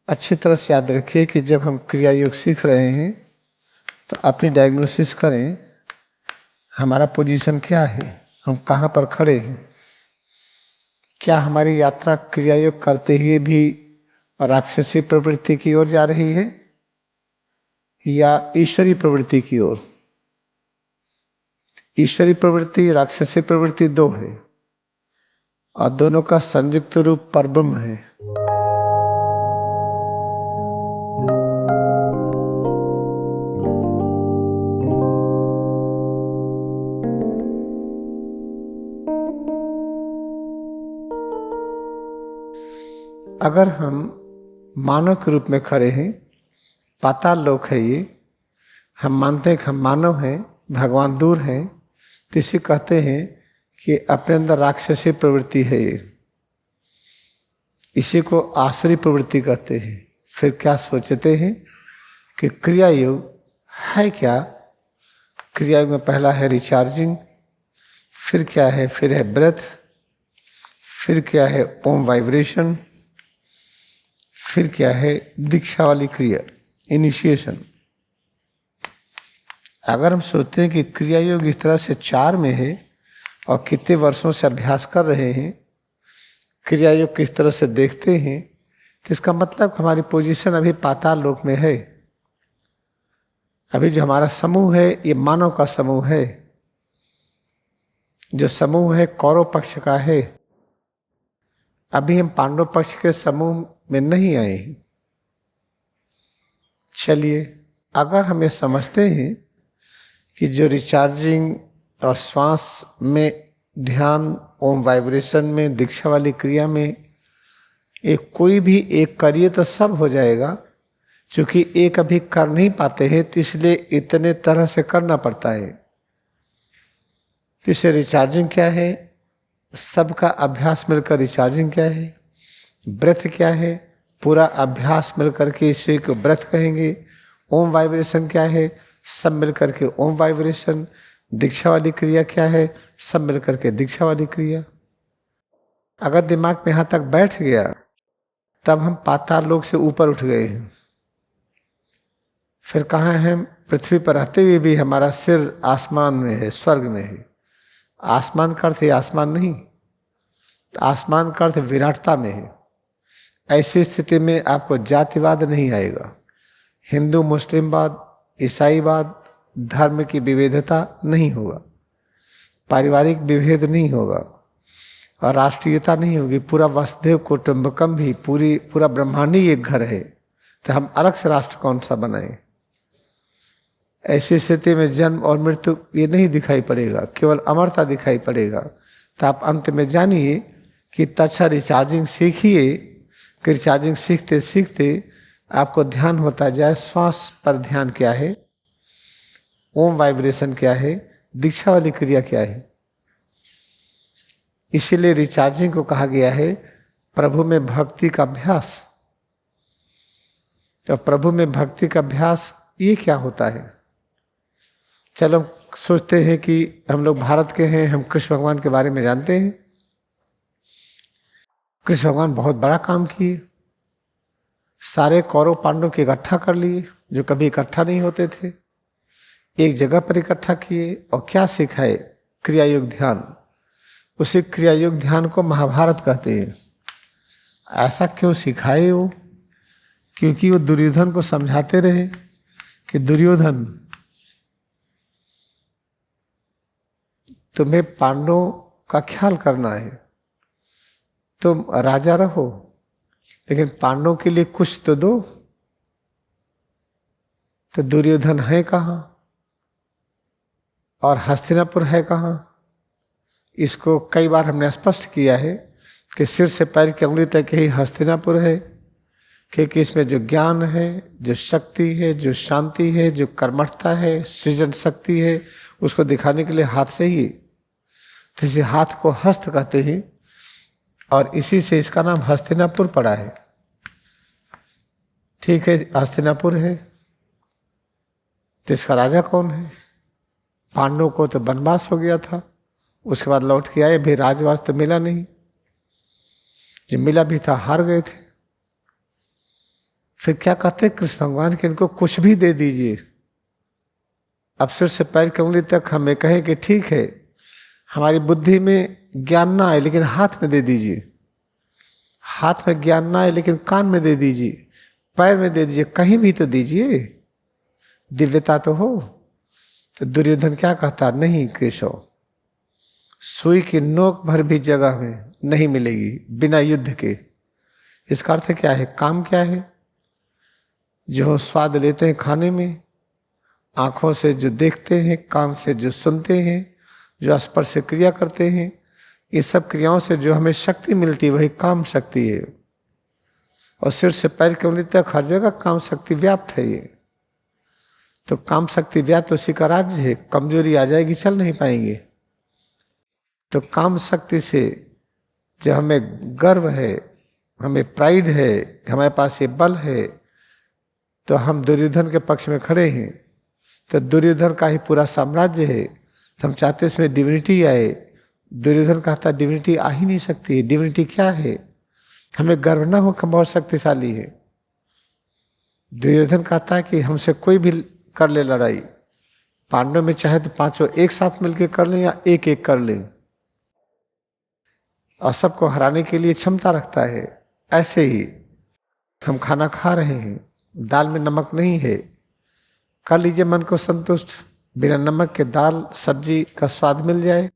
अच्छी तरह से याद रखिए कि जब हम क्रिया योग सीख रहे हैं तो अपनी डायग्नोसिस करें, हमारा पोजीशन क्या है, हम कहाँ पर खड़े हैं। क्या हमारी यात्रा क्रिया योग करते हुए भी राक्षसी प्रवृत्ति की ओर जा रही है या ईश्वरी प्रवृत्ति की ओर। ईश्वरी प्रवृत्ति राक्षसी प्रवृत्ति दो है और दोनों का संयुक्त रूप परब्रह्म है। अगर हम मानव के रूप में खड़े हैं, पाताल लोक है ये, हम मानते हैं कि हम मानव हैं, भगवान दूर हैं, तो इसे कहते हैं कि अपने अंदर राक्षसी प्रवृत्ति है ये। इसी को आसुरी प्रवृत्ति कहते हैं। फिर क्या सोचते हैं कि क्रिया योग है क्या। क्रिया योग में पहला है रिचार्जिंग, फिर क्या है, फिर है ब्रेथ, फिर क्या है ओम वाइब्रेशन, फिर क्या है दीक्षा वाली क्रिया, इनिशिएशन। अगर हम सोचते हैं कि क्रिया योग इस तरह से 4 में है और कितने वर्षों से अभ्यास कर रहे हैं, क्रिया योग किस तरह से देखते हैं, तो इसका मतलब हमारी पोजीशन अभी पाताल लोक में है। अभी जो हमारा समूह है ये मानव का समूह है। जो समूह है कौरव पक्ष का है। अभी हम पांडव पक्ष के समूह में नहीं आए हैं। चलिए, अगर हम ये समझते हैं कि जो रिचार्जिंग और श्वास में ध्यान, ओम वाइब्रेशन में, दीक्षा वाली क्रिया में एक कोई भी एक करिए तो सब हो जाएगा। क्योंकि एक अभी कर नहीं पाते हैं तो इसलिए इतने तरह से करना पड़ता है। इसे रिचार्जिंग क्या है, सबका अभ्यास मिलकर रिचार्जिंग क्या है, ब्रेथ क्या है, पूरा अभ्यास मिलकर के इसे को ब्रेथ कहेंगे। ओम वाइब्रेशन क्या है, सब मिलकर के ओम वाइब्रेशन। दीक्षा वाली क्रिया क्या है, सब मिलकर के दीक्षा वाली क्रिया। अगर दिमाग में यहाँ तक बैठ गया तब हम पाताल लोक से ऊपर उठ गए हैं। फिर कहाँ हैं, पृथ्वी पर रहते हुए भी हमारा सिर आसमान में है, स्वर्ग में है। आसमान का अर्थ है आसमान नहीं, आसमान का अर्थ विराटता में है। ऐसी स्थिति में आपको जातिवाद नहीं आएगा। हिंदू मुस्लिमवाद, ईसाईवाद, धर्म की विविधता नहीं होगा, पारिवारिक विभेद नहीं होगा और राष्ट्रीयता नहीं होगी। पूरा वसुधैव कुटुंबकम भी पूरा ब्रह्मांड ही एक घर है, तो हम अलग से राष्ट्र कौन सा बनाएं। ऐसी स्थिति में जन्म और मृत्यु ये नहीं दिखाई पड़ेगा, केवल अमरता दिखाई पड़ेगा। तो आप अंत में जानिए कि अच्छा रिचार्जिंग सीखिए कि रिचार्जिंग सीखते सीखते आपको ध्यान होता जाए श्वास पर ध्यान क्या है, ओम वाइब्रेशन क्या है, दीक्षा वाली क्रिया क्या है। इसीलिए रिचार्जिंग को कहा गया है प्रभु में भक्ति का अभ्यास। तो प्रभु में भक्ति का अभ्यास ये क्या होता है। चलो सोचते हैं कि हम लोग भारत के हैं, हम कृष्ण भगवान के बारे में जानते हैं। कृष्ण भगवान बहुत बड़ा काम किए, सारे कौरव पांडव के इकट्ठा कर लिए जो कभी इकट्ठा नहीं होते थे, एक जगह पर इकट्ठा किए और क्या सिखाए, क्रिया योग ध्यान। उसी क्रिया योग ध्यान को महाभारत कहते हैं। ऐसा क्यों सिखाए वो, क्योंकि वो दुर्योधन को समझाते रहे कि दुर्योधन तुम्हें पांडवों का ख्याल करना है, तुम राजा रहो लेकिन पांडवों के लिए कुछ तो दो। तो दुर्योधन है कहाँ और हस्तिनापुर है कहाँ। इसको कई बार हमने स्पष्ट किया है कि सिर से पैर की उंगली तक ही हस्तिनापुर है, क्योंकि इसमें जो ज्ञान है, जो शक्ति है, जो शांति है, जो कर्मठता है, सृजन शक्ति है, उसको दिखाने के लिए हाथ से ही, तो इसी हाथ को हस्त कहते हैं और इसी से इसका नाम हस्तिनापुर पड़ा है। ठीक है, हस्तिनापुर है तो इसका राजा कौन है। पांडवों को तो वनवास हो गया था, उसके बाद लौट के आए, भी राजवास तो मिला नहीं, जो मिला भी था हार गए थे। फिर क्या कहते हैं कृष्ण भगवान कि इनको कुछ भी दे दीजिए। अब सिर से पैर की उंगली तक हमें कहें कि ठीक है, हमारी बुद्धि में ज्ञान ना आए लेकिन हाथ में दे दीजिए, हाथ में ज्ञान ना आए लेकिन कान में दे दीजिए, पैर में दे दीजिए, कहीं भी तो दीजिए, दिव्यता तो हो। तो दुर्योधन क्या कहता, नहीं केशव, सुई की नोक भर भी जगह में नहीं मिलेगी बिना युद्ध के। इसका अर्थ क्या है, काम क्या है, जो हम स्वाद लेते हैं खाने में, आंखों से जो देखते हैं, कान से जो सुनते हैं, जो स्पर्श से क्रिया करते हैं, ये सब क्रियाओं से जो हमें शक्ति मिलती है वही काम शक्ति है। और सिर से पैर की उंगली तक हर जगह काम शक्ति व्याप्त है। ये तो काम शक्ति व्याप्त उसी का राज्य है। कमजोरी आ जाएगी, चल नहीं पाएंगे। तो काम शक्ति से जो हमें गर्व है, हमें प्राइड है, हमारे पास ये बल है, तो हम दुर्योधन के पक्ष में खड़े हैं। तो दुर्योधन का ही पूरा साम्राज्य है, तो हम चाहते इसमें डिविनिटी आए। दुर्योधन कहता डिविनिटी आ ही नहीं सकती। डिविनिटी क्या है, हमें गर्व ना हो कि बहुत शक्तिशाली है। दुर्योधन कहता है कि हमसे कोई भी कर ले लड़ाई, पांडव में चाहे तो पांचों एक साथ मिलकर कर लें या एक एक कर लें, और सबको हराने के लिए क्षमता रखता है। ऐसे ही हम खाना खा रहे हैं, दाल में नमक नहीं है, कर लीजिए मन को संतुष्ट, बिना नमक के दाल सब्जी का स्वाद मिल जाए,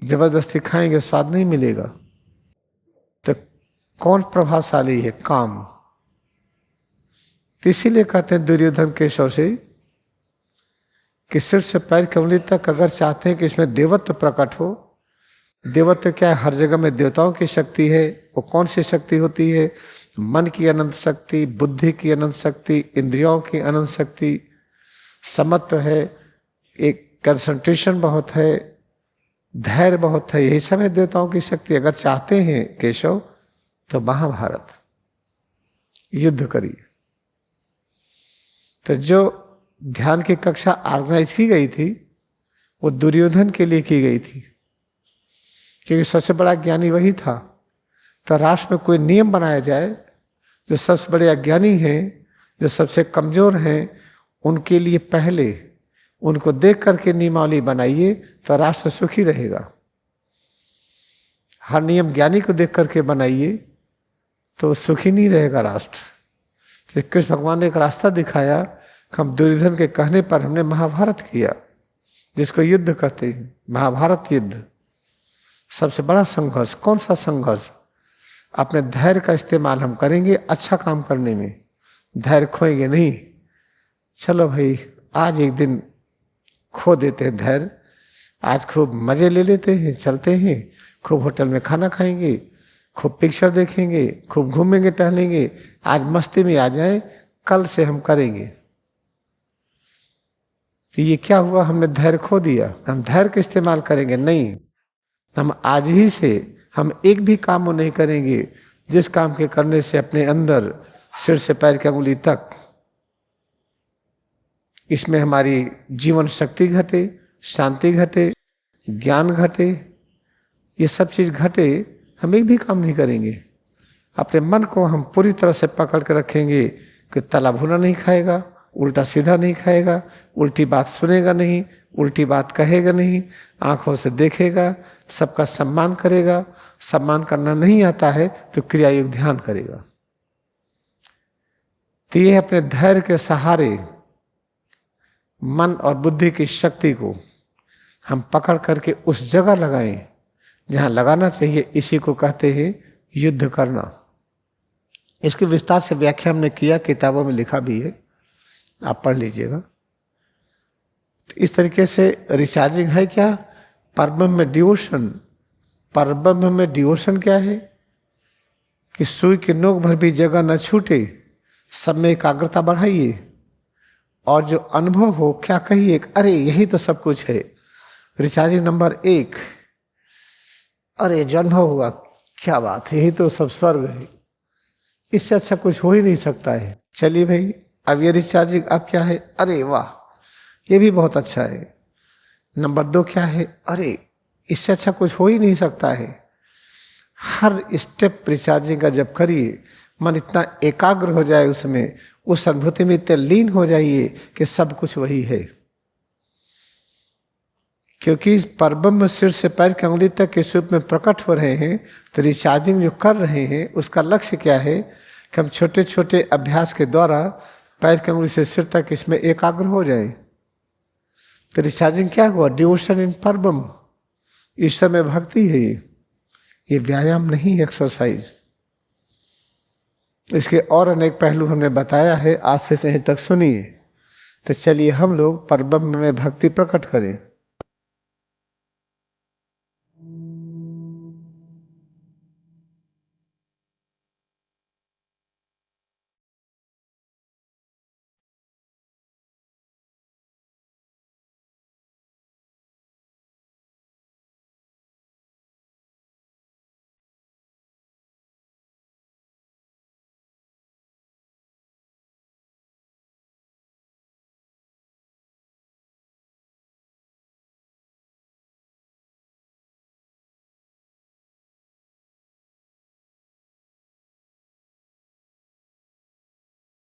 जबरदस्ती खाएंगे स्वाद नहीं मिलेगा। तो कौन प्रभावशाली है, काम। इसीलिए कहते हैं दुर्योधन केशव से कि सिर से पैर की उंगली तक अगर चाहते हैं कि इसमें देवत्व प्रकट हो। देवत्व क्या है, हर जगह में देवताओं की शक्ति है। वो कौन सी शक्ति होती है, मन की अनंत शक्ति, बुद्धि की अनंत शक्ति, इंद्रियों की अनंत शक्ति, समत्व है, एक कंसंट्रेशन बहुत है, धैर्य बहुत है, यही सब है देवताओं की शक्ति। अगर चाहते हैं केशव तो महाभारत युद्ध करिए। तो जो ध्यान की कक्षा ऑर्गेनाइज की गई थी वो दुर्योधन के लिए की गई थी, क्योंकि सबसे बड़ा ज्ञानी वही था। तो राष्ट्र में कोई नियम बनाया जाए, जो सबसे बड़े अज्ञानी हैं, जो सबसे कमजोर हैं, उनके लिए पहले उनको देख करके नियमावली बनाइए तो राष्ट्र सुखी रहेगा। हर नियम ज्ञानी को देख करके बनाइए तो सुखी नहीं रहेगा राष्ट्र। तो कृष्ण भगवान ने एक रास्ता दिखाया, हम दुर्योधन के कहने पर हमने महाभारत किया, जिसको युद्ध कहते हैं। महाभारत युद्ध सबसे बड़ा संघर्ष। कौन सा संघर्ष, अपने धैर्य का इस्तेमाल हम करेंगे अच्छा काम करने में, धैर्य खोएंगे नहीं। चलो भाई आज एक दिन खो देते हैं धैर्य, आज खूब मजे ले लेते हैं, चलते हैं, खूब होटल में खाना खाएंगे, खूब पिक्चर देखेंगे, खूब घूमेंगे टहलेंगे, आज मस्ती में आ जाए, कल से हम करेंगे। तो ये क्या हुआ, हमने धैर्य खो दिया। हम धैर्य का इस्तेमाल करेंगे नहीं, हम आज ही से हम एक भी काम वो नहीं करेंगे जिस काम के करने से अपने अंदर सिर से पैर की अंगुली तक इसमें हमारी जीवन शक्ति घटे, शांति घटे, ज्ञान घटे, ये सब चीज घटे। हम एक भी काम नहीं करेंगे। अपने मन को हम पूरी तरह से पकड़ के रखेंगे कि तला भुना नहीं खाएगा, उल्टा सीधा नहीं खाएगा, उल्टी बात सुनेगा नहीं, उल्टी बात कहेगा नहीं, आंखों से देखेगा, सबका सम्मान करेगा। सम्मान करना नहीं आता है तो क्रिया योग ध्यान करेगा। तो ये अपने धैर्य के सहारे मन और बुद्धि की शक्ति को हम पकड़ करके उस जगह लगाएं जहां लगाना चाहिए। इसी को कहते हैं युद्ध करना। इसकी विस्तार से व्याख्या हमने किया, किताबों में लिखा भी है, आप पढ़ लीजिएगा। तो इस तरीके से रिचार्जिंग है क्या, परब्रह्म में डिवोशन। परब्रह्म में डिवोशन क्या है कि सुई की नोक भर भी जगह न छूटे, सब में एकाग्रता बढ़ाइए और जो अनुभव हो क्या कहिए, अरे यही तो सब कुछ है। रिचार्जिंग नंबर 1, अरे जो अनुभव हुआ क्या बात है, यही तो सब स्वर्ग है, इससे अच्छा कुछ हो ही नहीं सकता है। चलिए भाई अब ये रिचार्जिंग अब क्या है, अरे वाह ये भी बहुत अच्छा है। नंबर 2 क्या है, अरे इससे अच्छा कुछ हो ही नहीं सकता है। हर स्टेप रिचार्जिंग का जब करिए मन इतना एकाग्र हो जाए उसमें, उस अनुभूति में इतने लीन हो जाइए कि सब कुछ वही है। क्योंकि परब्रह्म सिर से पैर की अंगुली तक के रूप में प्रकट हो रहे हैं, तो रिचार्जिंग जो कर रहे हैं उसका लक्ष्य क्या है कि हम छोटे छोटे अभ्यास के द्वारा पैर की अंगुली से सिर तक इसमें एकाग्र हो जाए। तो रिचार्जिंग क्या हुआ? डिवोशन इन परब्रह्म, ईश्वर में भक्ति है। ये व्यायाम नहीं है, एक्सरसाइज। इसके और अनेक पहलू हमने बताया है, आज से यहीं तक सुनिए। तो चलिए हम लोग परब्रह्म में भक्ति प्रकट करें।